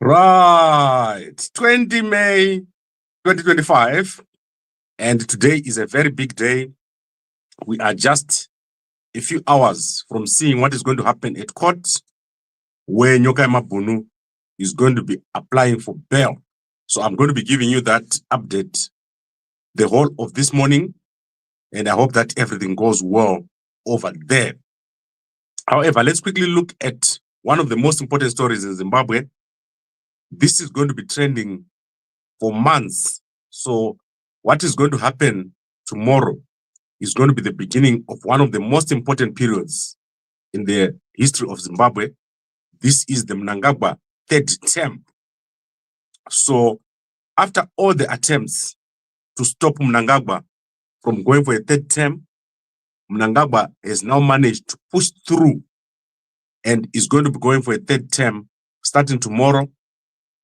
Right, 20 May 2025, and today is a very big day. We are just a few hours from seeing what is going to happen at court, where Nyokayemabhunu is going to be applying for bail. So I'm going to be giving you that update the whole of this morning, and I hope that everything goes well over there. However, let's quickly look at one of the most important stories in Zimbabwe. This is going to be trending for months. So what is going to happen tomorrow is going to be the beginning of one of the most important periods in the history of Zimbabwe. This is the Mnangagwa third term. So after all the attempts to stop Mnangagwa from going for a third term, Mnangagwa has now managed to push through and is going to be going for a third term starting tomorrow.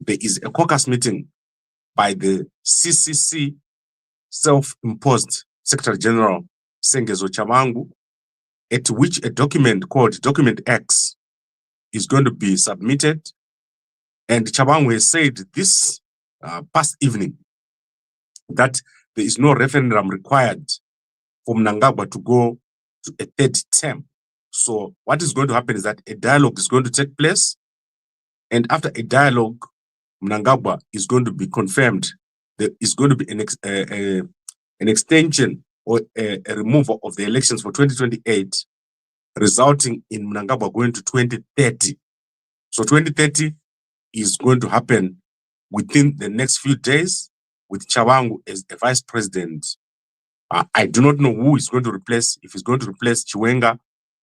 There is a caucus meeting by the CCC self-imposed Secretary General Sengezo Tshabangu, at which a document called Document X is going to be submitted. And Tshabangu has said this past evening that there is no referendum required for Mnangagwa to go to a third term. So what is going to happen is that a dialogue is going to take place, and after a dialogue, Mnangagwa is going to be confirmed. There is going to be an extension or a removal of the elections for 2028, resulting in Mnangagwa going to 2030. So 2030 is going to happen within the next few days with Tshabangu as a vice president. I do not know who is going to replace, if he's going to replace Chiwenga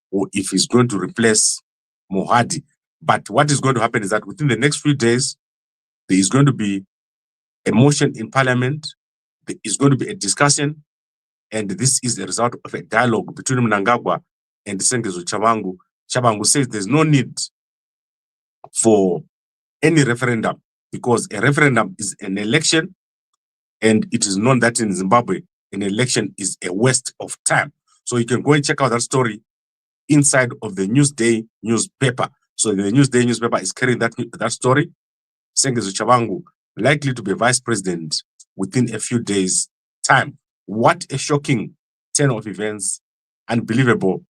or if he's going to replace Mohadi. But what is going to happen is that within the next few days, there is going to be a motion in parliament, there is going to be a discussion, and this is the result of a dialogue between Mnangagwa and Sengezo Tshabangu. Tshabangu says there's no need for any referendum because a referendum is an election, and it is known that in Zimbabwe, an election is a waste of time. So you can go and check out that story inside of the Newsday newspaper. So the Newsday newspaper is carrying that story. Sengezo Tshabangu likely to be vice president within a few days' time. What a shocking turn of events. Unbelievable,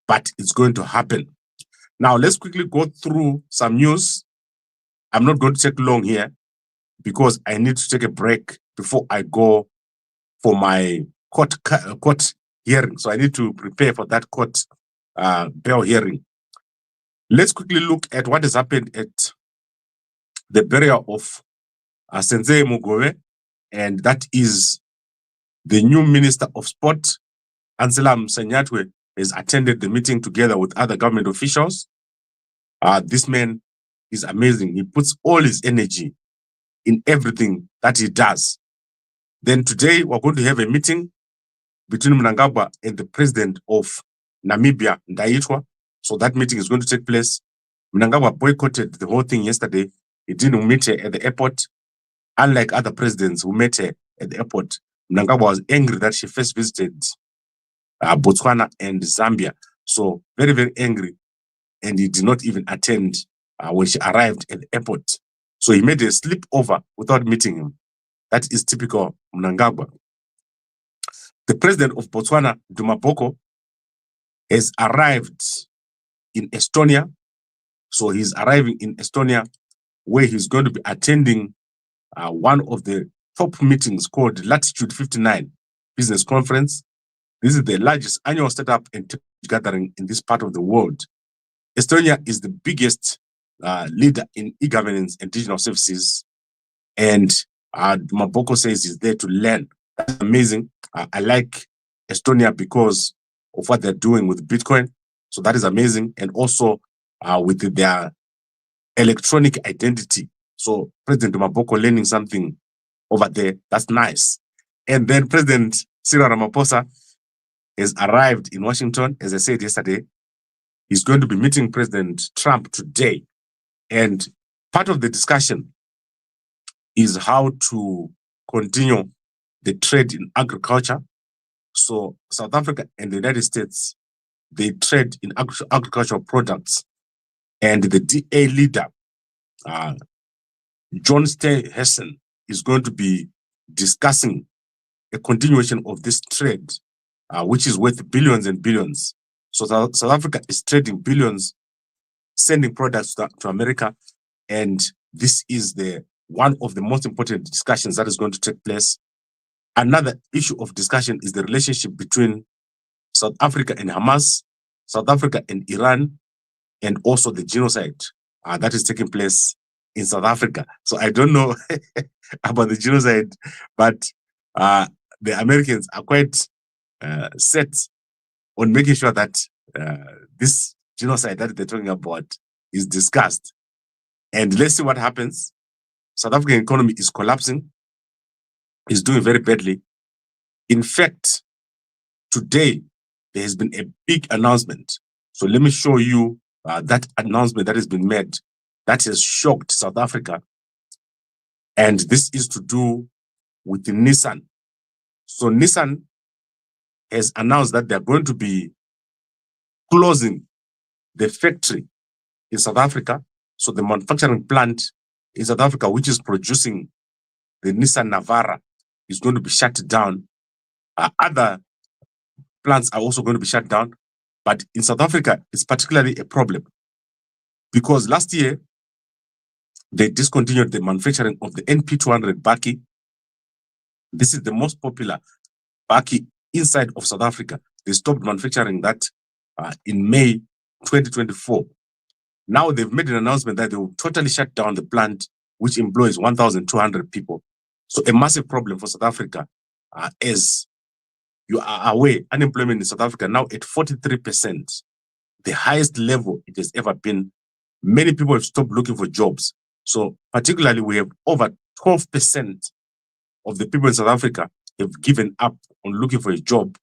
but it's going to happen. Now, let's quickly go through some news. I'm not going to take long here because I need to take a break before I go for my court hearing. So I need to prepare for that court bail hearing. Let's quickly look at what has happened at the burial of Sensei Mugo, and that is the new Minister of Sport, Anselam Sanyatwe, has attended the meeting together with other government officials. This man is amazing. He puts all his energy in everything that he does. Then today, we're going to have a meeting between Mnangagwa and the president of Namibia, Ndaitwa. So that meeting is going to take place. Mnangagwa boycotted the whole thing yesterday. He didn't meet her at the airport. Unlike other presidents who met her at the airport, Mnangagwa was angry that she first visited Botswana and Zambia. So very, very angry. And he did not even attend when she arrived at the airport. So he made a sleepover without meeting him. That is typical Mnangagwa. The president of Botswana, Dube, has arrived in Estonia. So he's arriving in Estonia, where he's going to be attending one of the top meetings called Latitude 59 Business Conference. This is the largest annual startup and tech gathering in this part of the world. Estonia is the biggest leader in e-governance and digital services. And Dube says he's there to learn. That's amazing. I like Estonia because of what they're doing with Bitcoin. So that is amazing. And also with their electronic identity. So President Dube learning something over there. That's nice. And then President Cyril Ramaphosa has arrived in Washington, as I said yesterday. He's going to be meeting President Trump today. And part of the discussion is how to continue the trade in agriculture. So South Africa and the United States, they trade in agricultural products, and the DA leader, John Steenhuisen, is going to be discussing a continuation of this trade, which is worth billions and billions. So South Africa is trading billions, sending products to America, and this is one of the most important discussions that is going to take place. Another issue of discussion is the relationship between South Africa and Hamas, South Africa and Iran, and also the genocide that is taking place in South Africa. So I don't know about the genocide, but the Americans are quite set on making sure that this genocide that they're talking about is discussed. And let's see what happens. South African economy is collapsing, is doing very badly. In fact, today, there has been a big announcement. So let me show you that announcement that has been made that has shocked South Africa. And this is to do with the Nissan. So Nissan has announced that they're going to be closing the factory in South Africa. So the manufacturing plant in South Africa, which is producing the Nissan Navara, is going to be shut down. Other plants are also going to be shut down. But in South Africa, it's particularly a problem because last year, they discontinued the manufacturing of the NP200 Bakkie. This is the most popular Bakkie inside of South Africa. They stopped manufacturing that in May 2024. Now they've made an announcement that they will totally shut down the plant, which employs 1,200 people. So a massive problem for South Africa. As you are aware, unemployment in South Africa now at 43%, the highest level it has ever been. Many people have stopped looking for jobs. So particularly, we have over 12% of the people in South Africa have given up on looking for a job.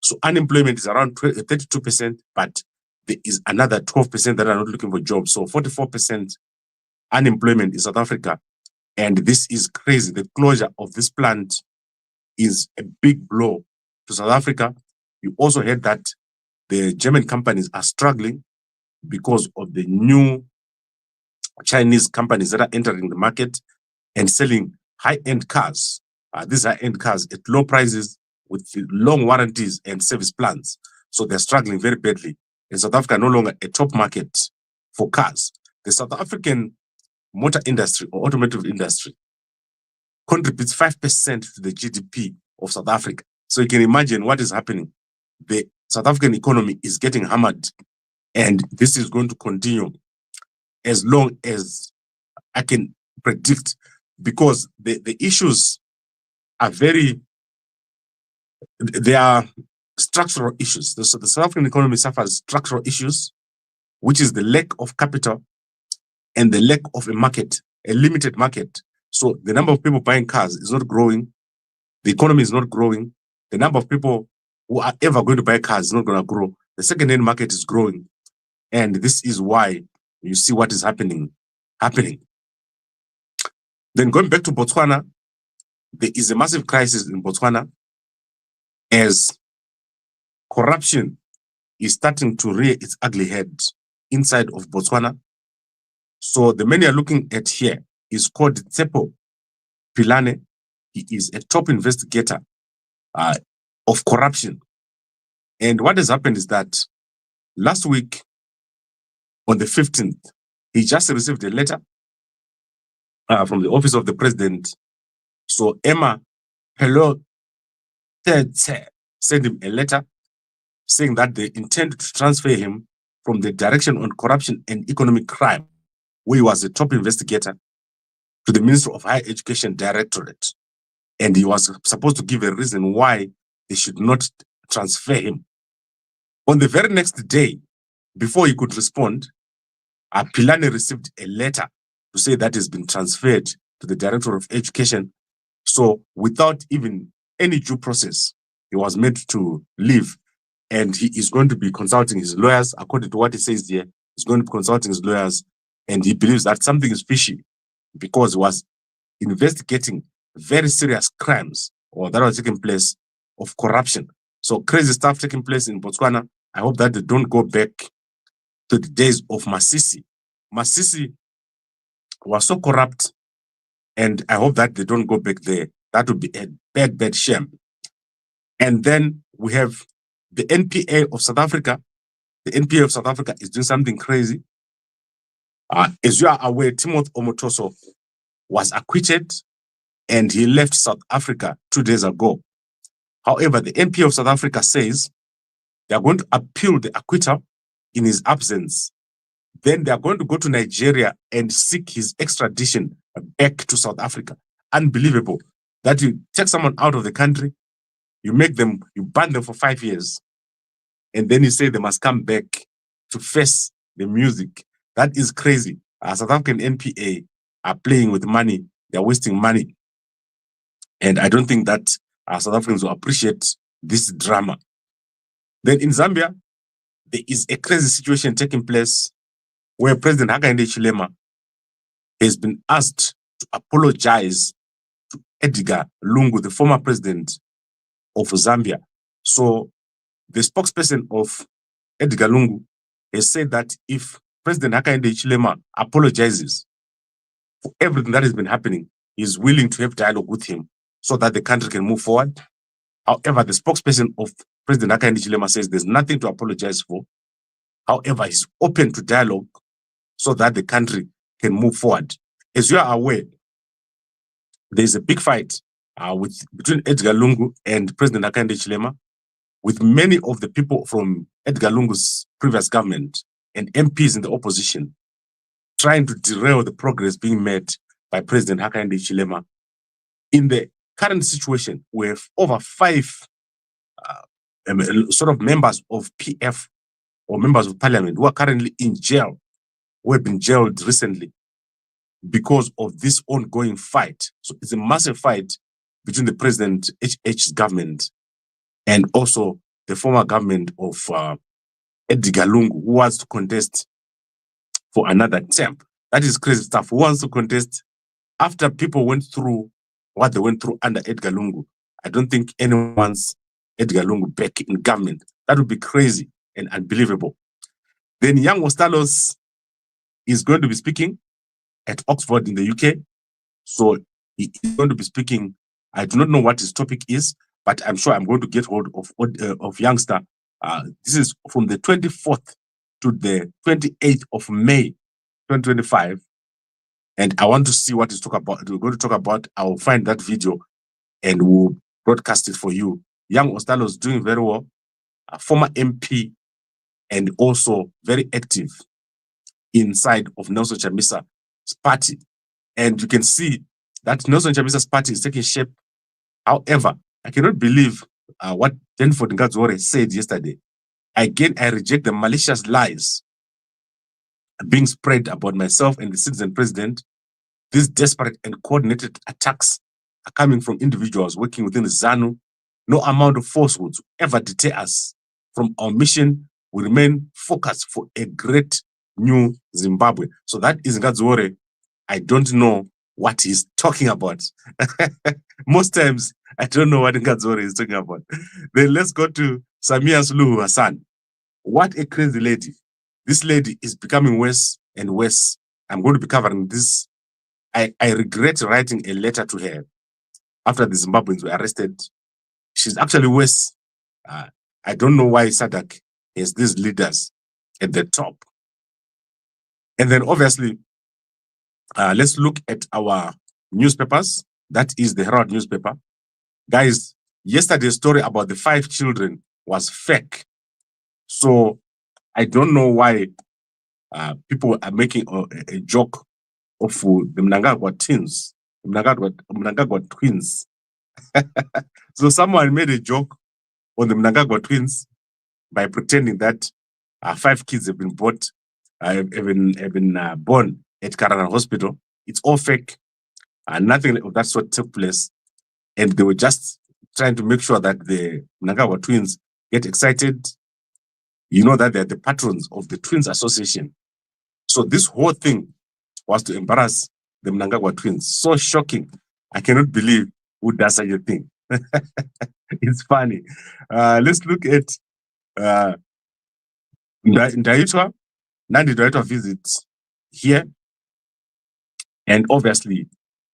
So unemployment is around 32%, but there is another 12% that are not looking for jobs. So 44% unemployment in South Africa. And this is crazy. The closure of this plant is a big blow to South Africa. You also heard that the German companies are struggling because of the new Chinese companies that are entering the market and selling high-end cars. These high-end cars at low prices with long warranties and service plans. So they're struggling very badly. In South Africa, no longer a top market for cars. The South African motor industry or automotive industry contributes 5% to the GDP of South Africa. So you can imagine what is happening. The South African economy is getting hammered, and this is going to continue as long as I can predict, because the issues are they are structural issues. So the South African economy suffers structural issues, which is the lack of capital and the lack of a market, a limited market. So the number of people buying cars is not growing. The economy is not growing. The number of people who are ever going to buy cars is not going to grow. The second-hand market is growing. And this is why you see what is happening. Then going back to Botswana, there is a massive crisis in Botswana as corruption is starting to rear its ugly head inside of Botswana. So the man you're looking at here is called Tsepo Pilane. He is a top investigator of corruption. And what has happened is that last week, on the 15th, he just received a letter from the office of the president. So Emma Hello sent him a letter saying that they intend to transfer him from the Direction on Corruption and Economic Crime, where he was a top investigator, to the Ministry of Higher Education Directorate. And he was supposed to give a reason why they should not transfer him. On the very next day, before he could respond, Pilane received a letter to say that he's been transferred to the Director of Education. So without even any due process, he was made to leave. And he is going to be consulting his lawyers. According to what he says here, he's going to be consulting his lawyers. And he believes that something is fishy because he was investigating very serious crimes or that was taking place of corruption. So crazy stuff taking place in Botswana. I hope that they don't go back to the days of Masisi. Masisi was so corrupt, and I hope that they don't go back there. That would be a bad, bad shame. And then we have the NPA of South Africa. The NPA of South Africa is doing something crazy. As you are aware, Timothy Omotoso was acquitted and he left South Africa 2 days ago. However, the NPA of South Africa says they are going to appeal the acquittal in his absence. Then they are going to go to Nigeria and seek his extradition back to South Africa. Unbelievable that you take someone out of the country, you ban them for 5 years, and then you say they must come back to face the music. That is crazy. South African NPA are playing with money. They're wasting money. And I don't think that South Africans will appreciate this drama. Then in Zambia, there is a crazy situation taking place where President Hakainde Hichilema has been asked to apologize to Edgar Lungu, the former president of Zambia. So the spokesperson of Edgar Lungu has said that if President Hakainde Hichilema apologizes for everything that has been happening, he's willing to have dialogue with him so that the country can move forward. However, the spokesperson of President Hakainde Hichilema says there's nothing to apologize for. However, he's open to dialogue so that the country can move forward. As you are aware, there's a big fight between Edgar Lungu and President Hakainde Hichilema, with many of the people from Edgar Lungu's previous government and MPs in the opposition trying to derail the progress being made by President Hakainde Hichilema. In the current situation, we have over 5 sort of members of PF or members of parliament who are currently in jail, who have been jailed recently because of this ongoing fight. So it's a massive fight between the President HH's government and also the former government of Edgar Lungu, who wants to contest for another term. That is crazy stuff. Who wants to contest after people went through what they went through under Edgar Lungu? I don't think anyone wants Edgar Lungu back in government. That would be crazy and unbelievable. Then Young Ostalos is going to be speaking at Oxford in the UK. So he is going to be speaking. I do not know what his topic is, but I'm sure I'm going to get hold of Youngster. This is from the 24th to the 28th of May, 2025. And I want to see what he's talking about. We're going to talk about. I will find that video and we'll broadcast it for you. Young Ostalos is doing very well, a former MP and also very active inside of Nelson Chamisa's party. And you can see that Nelson Chamisa's party is taking shape. However, I cannot believe what Denford Ngadzore said yesterday. Again, I reject the malicious lies being spread about myself and the citizen president. These desperate and coordinated attacks are coming from individuals working within the ZANU. No amount of falsehoods ever deter us from our mission. We remain focused for a great new Zimbabwe. So that is Ngadzore. I don't know what he's talking about. Most times, I don't know what Ngadzore is talking about. Then let's go to Samia Suluhu Hassan. What a crazy lady. This lady is becoming worse and worse. I'm going to be covering this. I regret writing a letter to her after the Zimbabweans were arrested. She's actually worse. I don't know why SADC has these leaders at the top. And then obviously, let's look at our newspapers. That is the Herald newspaper. Guys, yesterday's story about the 5 children was fake. So I don't know why people are making a joke of the Mnangagwa twins. Mnangagwa twins. So someone made a joke on the Mnangagwa twins by pretending that 5 kids have been born at Karana Hospital. It's all fake. Nothing of that sort took place. And they were just trying to make sure that the Mnangagwa twins get excited. You know that they're the patrons of the Twins Association. So this whole thing was to embarrass the Mnangagwa twins. So shocking. I cannot believe who does such a thing. It's funny. Let's look at Ndaitwa. Nandi Ndaitwa visits here. And obviously,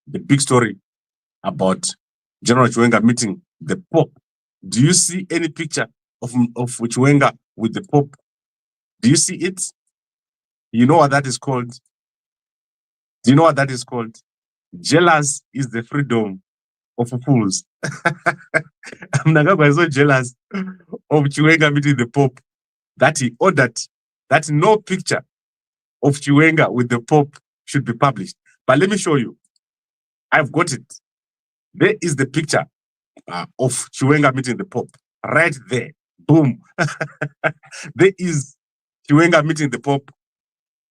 the big story about General Chiwenga meeting the Pope. Do you see any picture of Chiwenga with the Pope? Do you see it? You know what that is called? Do you know what that is called? Jealous is the freedom of fools. Mnangagwa is so jealous of Chiwenga meeting the Pope that he ordered that no picture of Chiwenga with the Pope should be published. But let me show you. I've got it. There is the picture of Chiwenga meeting the Pope. Right there. Boom. There is Chiwenga meeting the Pope,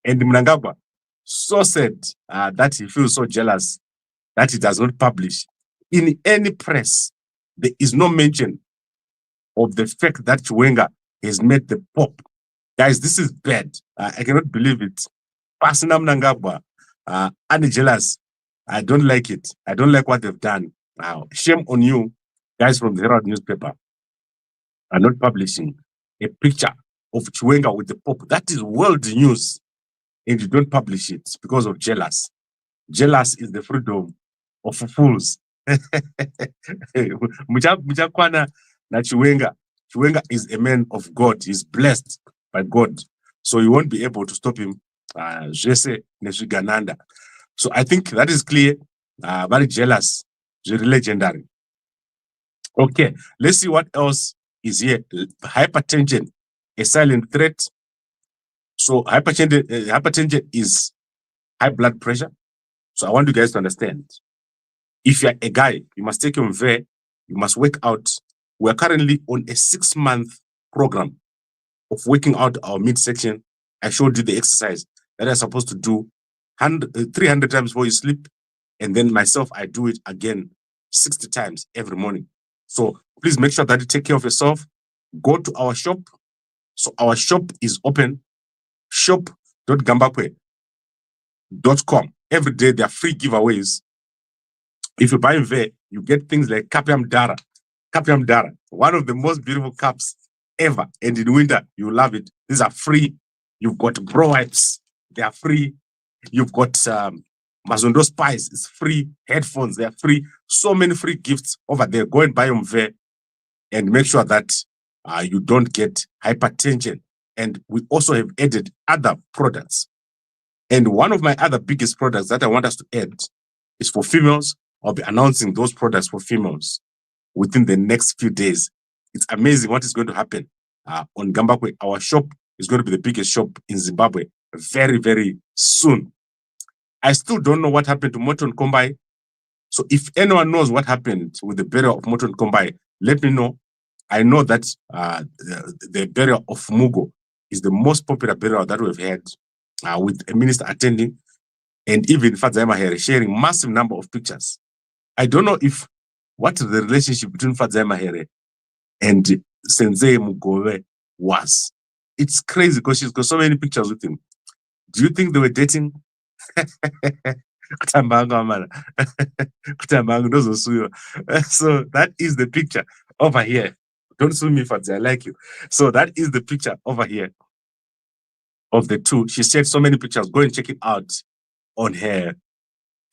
and Mnangagwa so said that he feels so jealous that he does not publish. In any press, there is no mention of the fact that Chiwenga has met the Pope. Guys, this is bad. I cannot believe it. Pasina Mnangagwa, I'm jealous. I don't like it. I don't like what they've done. Shame on you, guys from the Herald newspaper, are not publishing a picture of Chiwenga with the Pope. That is world news, and you don't publish it because of jealous. Jealous is the freedom of fools. Muchakwana na Chiwenga. Chiwenga is a man of God. He's blessed by God. So you won't be able to stop him. Jesse Neshigananda. So I think that is clear. Very jealous. Very legendary. Okay, let's see what else is here. Hypertension, a silent threat. So hypertension is high blood pressure. So I want you guys to understand. If you're a guy, you must take your mve, you must work out. We're currently on a 6-month program of working out our midsection. I showed you the exercise that I'm supposed to do 300 times before you sleep. And then myself, I do it again 60 times every morning. So please make sure that you take care of yourself. Go to our shop. So our shop is open, shop.gambakwe.com. Every day there are free giveaways. If you buy in there, you get things like Kapiam Dara, one of the most beautiful cups ever. And in winter, you love it. These are free. You've got bro wipes, they are free. You've got Mazondo Spice, it's free. Headphones, they are free. So many free gifts over there. Go and buy them there and make sure that you don't get hypertension. And we also have added other products. And one of my other biggest products that I want us to add is for females. I'll be announcing those products for females within the next few days. It's amazing what is going to happen on Gambakwe. Our shop is going to be the biggest shop in Zimbabwe very, very soon. I still don't know what happened to Morton Kombai. So if anyone knows what happened with the burial of Morton Kombai, let me know. I know that the burial of Mugo is the most popular burial that we've had with a minister attending, and even Fadzai sharing massive number of pictures. I don't know what the relationship between Fadzai Mahere and Sensei Mugo was. It's crazy because she's got so many pictures with him. Do you think they were dating? So that is the picture over here. Don't sue me, Fadzai, I like you. So that is the picture over here of the two. She shared so many pictures. Go and check it out on her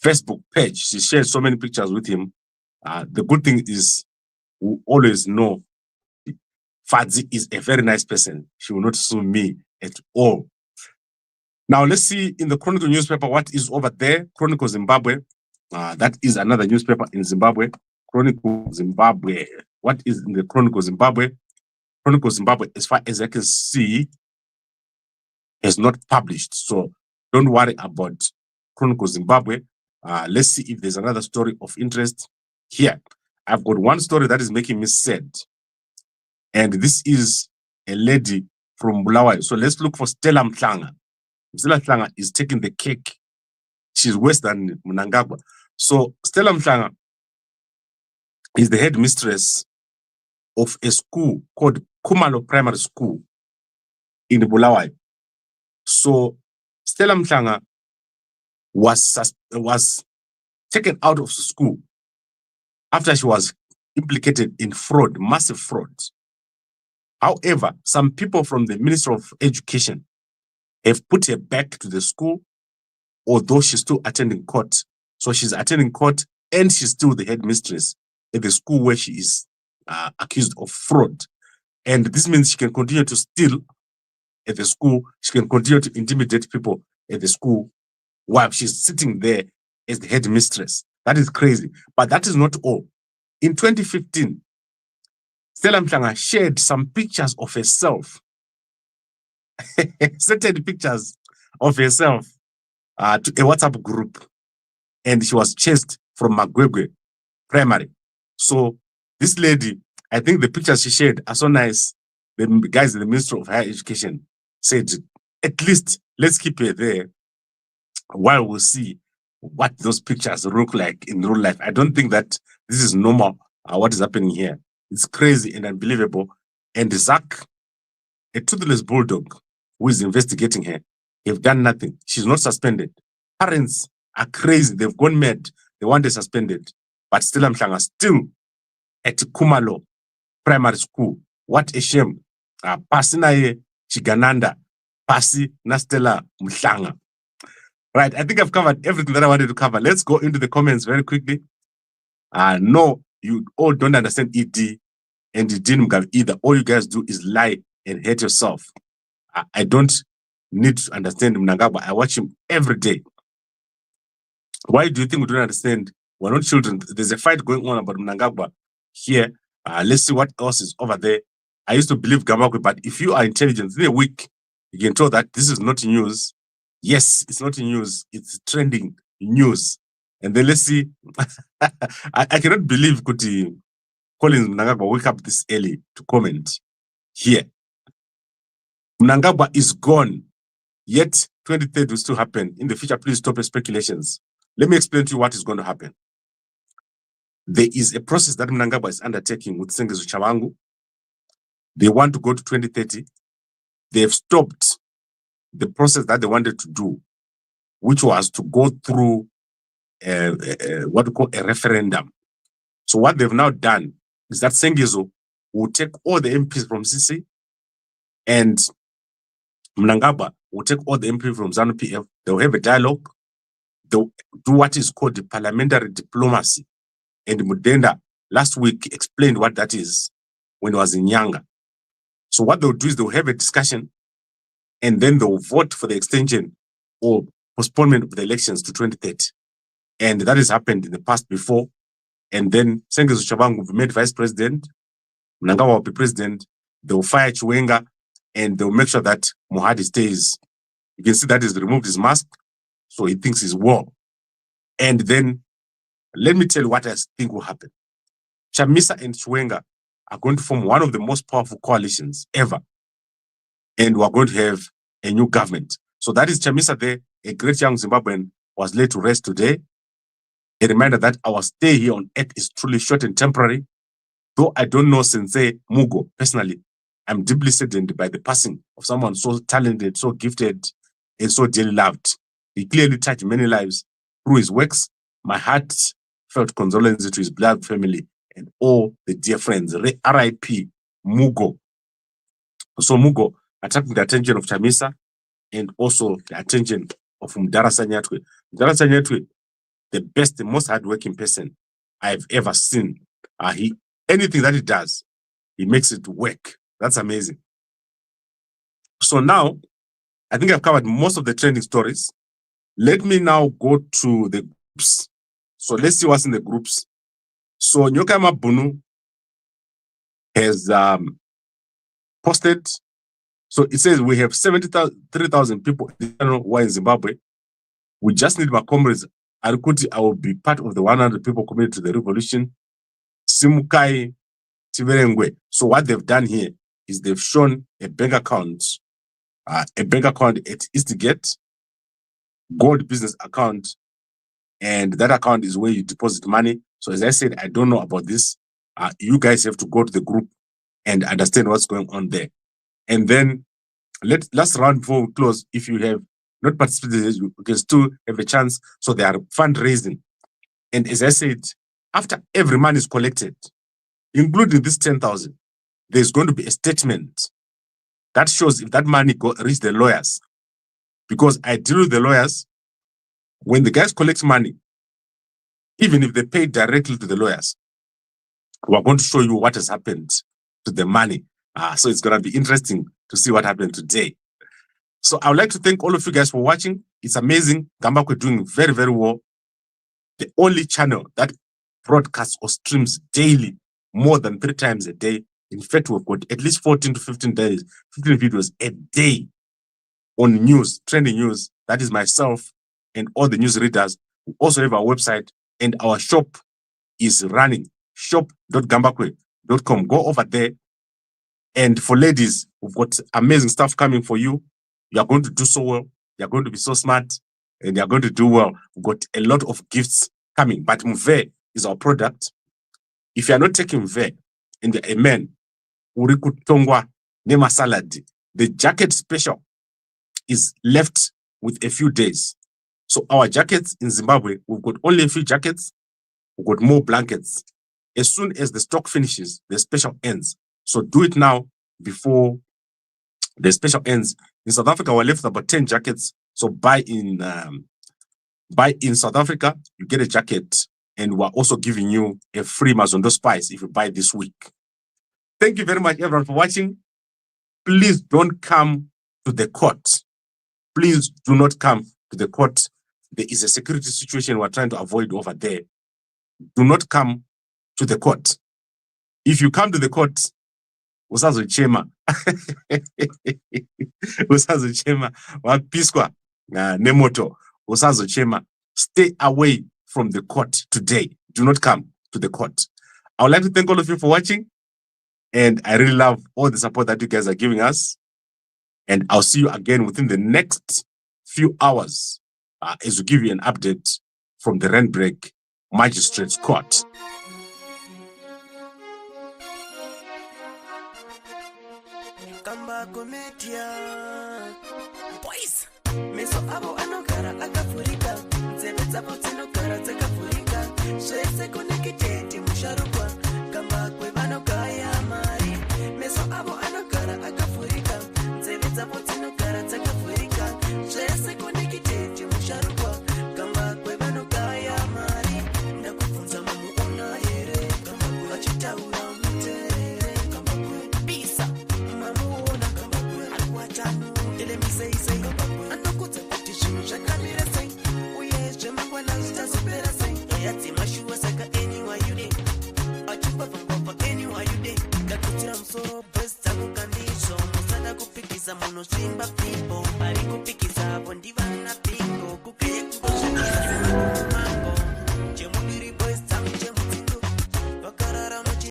Facebook page. She shared so many pictures with him. The good thing is we always know Fadzi is a very nice person. She will not sue me at all. Now let's see in the Chronicle newspaper what is over there. Chronicle Zimbabwe. That is another newspaper in Zimbabwe. Chronicle Zimbabwe. What is in the Chronicle Zimbabwe? Chronicle Zimbabwe, as far as I can see, is not published. So don't worry about Chronicle Zimbabwe. Let's see if there's another story of interest here. I've got one story that is making me sad. And this is a lady from Bulawayo. So let's look for Stella Mhlanga. Stella Mhlanga is taking the cake. She's worse than Mnangagwa. So Stella Mhlanga is the headmistress of a school called Kumalo Primary School in Bulawayo. So Stella Mhlanga was taken out of school after she was implicated in fraud, massive fraud. However, some people from the Ministry of Education have put her back to the school, although she's still attending court. So she's attending court and she's still the headmistress at the school where she is accused of fraud. And this means she can continue to steal at the school. She can continue to intimidate people at the school while she's sitting there as the headmistress. That is crazy. But that is not all. In 2015, Stella Mhlanga shared some pictures of herself, certain pictures of herself to a WhatsApp group. And she was chased from Magwegwe Primary. So this lady, I think the pictures she shared are so nice. The guys in the Ministry of Higher Education said, at least let's keep her there while we'll see what those pictures look like in real life. I don't think that this is normal, what is happening here. It's crazy and unbelievable. And Zach, a toothless bulldog who is investigating her, have done nothing. She's not suspended. Parents are crazy. They've gone mad. They want her suspended. But Stella Mhlanga still at Kumalo Primary School. What a shame. Pasi naye Chigananda. Pasi na Stella Mhlanga. Right, I think I've covered everything that I wanted to cover. Let's go into the comments very quickly. No, you all don't understand ED and ED Mugabe either. All you guys do is lie and hate yourself. I don't need to understand Mnangagwa. I watch him every day. Why do you think we don't understand? We're not children. There's a fight going on about Mnangagwa here. Let's see what else is over there. I used to believe Gambagwe, but if you are intelligent, in a week, you can tell that this is not news. Yes, it's not news. It's trending news. And then let's see. I cannot believe Kuti Collins Mnangagwa wake up this early to comment here. Mnangagwa is gone. Yet 23rd will still happen. In the future, please stop your speculations. Let me explain to you what is going to happen. There is a process that Mnangagwa is undertaking with Sengezo Tshabangu. They want to go to 2030. They've stopped the process that they wanted to do, which was to go through what we call a referendum. So what they've now done is that Sengezo will take all the MPs from CC and Mnangagwa will take all the MPs from ZANU-PF. They'll have a dialogue. They'll do what is called the parliamentary diplomacy. And Mudenda last week explained what that is when he was in Nyanga. So what they'll do is they'll have a discussion and then they'll vote for the extension or postponement of the elections to 2030. And that has happened in the past before. And then Sengezo Tshabangu will be made vice president. Mnangagwa will be president. They'll fire Chiwenga and they'll make sure that Mohadi stays. You can see that he's removed his mask. So he thinks he's war. And then let me tell you what I think will happen. Chamisa and Chiwenga are going to form one of the most powerful coalitions ever. And we're going to have a new government. So that is Chamisa there, a great young Zimbabwean, was laid to rest today. A reminder that our stay here on earth is truly short and temporary. Though I don't know Sensei Mugo personally, I'm deeply saddened by the passing of someone so talented, so gifted, and so dearly loved. He clearly touched many lives through his works. My heart felt condolences to his beloved family and all the dear friends. R.I.P. Mugo. So Mugo attracting the attention of Chamisa and also the attention of Mdara Sanyatwe. Mdara Sanyatwe, the best, the most hardworking person I've ever seen. Anything that he does, he makes it work. That's amazing. So now, I think I've covered most of the trending stories. Let me now go to the groups. So let's see what's in the groups. So Nyokayemabhunu has posted. So it says we have 73,000 people who are in Zimbabwe. We just need my comrades. Arukuti, I will be part of the 100 people committed to the revolution. Simukai Tiverengwe. So what they've done here is they've shown a bank account at Eastgate, gold business account, and that account is where you deposit money. So as I said, I don't know about this. You guys have to go to the group and understand what's going on there. And then last round before we close, if you have not participated, you can still have a chance. So they are fundraising. And as I said, after every money is collected, including this 10,000, there's going to be a statement that shows if that money reached the lawyers. Because I deal with the lawyers, when the guys collect money, even if they pay directly to the lawyers, we're going to show you what has happened to the money. So it's going to be interesting to see what happened today. So I would like to thank all of you guys for watching. It's amazing. Zimbabwe doing very, very well. The only channel that broadcasts or streams daily, more than 3 times a day. In fact, we've got at least 14 to 15 videos a day on news, trending news. That is myself and all the news readers. We also have our website, and our shop is running, shop.gambakwe.com. Go over there. And for ladies, we've got amazing stuff coming for you. You are going to do so well. You are going to be so smart, and you are going to do well. We've got a lot of gifts coming. But Mve is our product. If you are not taking Mve and you're a man, urikutongwa nema salad, the jacket special is left with a few days. So our jackets in Zimbabwe, we've got only a few jackets. We've got more blankets. As soon as the stock finishes, the special ends. So do it now before the special ends. In South Africa, we're left with about 10 jackets. So buy in South Africa, you get a jacket, and we're also giving you a free Mazondo spice if you buy this week. Thank you very much, everyone, for watching. Please don't come to the court. Please do not come to the court. There is a security situation we're trying to avoid over there. Do not come to the court. If you come to the court, usazochema wapiswa nemoto usazochema. Stay away from the court today. Do not come to the court. I would like to thank all of you for watching, and I really love all the support that you guys are giving us. And I'll see you again within the next few hours as we give you an update from the Randburg Magistrates Court. Boys, meso abo anokara akafurika, zebetsabo zinokara zakafurika, shese konekiteti musharukwa, kamba kwebanokaya mari, meso abo anokara akafurika, zebetsabo zinokara zakafurika, shese konekiteti musharukwa, kamba kwebanokaya mari, ndakufunza mamu ona here, kamba kuvachitaura mutere, kamba kwebisa, mamu ona kamba kwe alwatanu, let me say, I know good to teach Shakamira say, oh yes, Jamangwa Nasta Supera say, Yati Mashua Saka anywhere you did. I jump up and pop anywhere you did. Got to tram so best, I can be so, Musada go pick is a monosimba.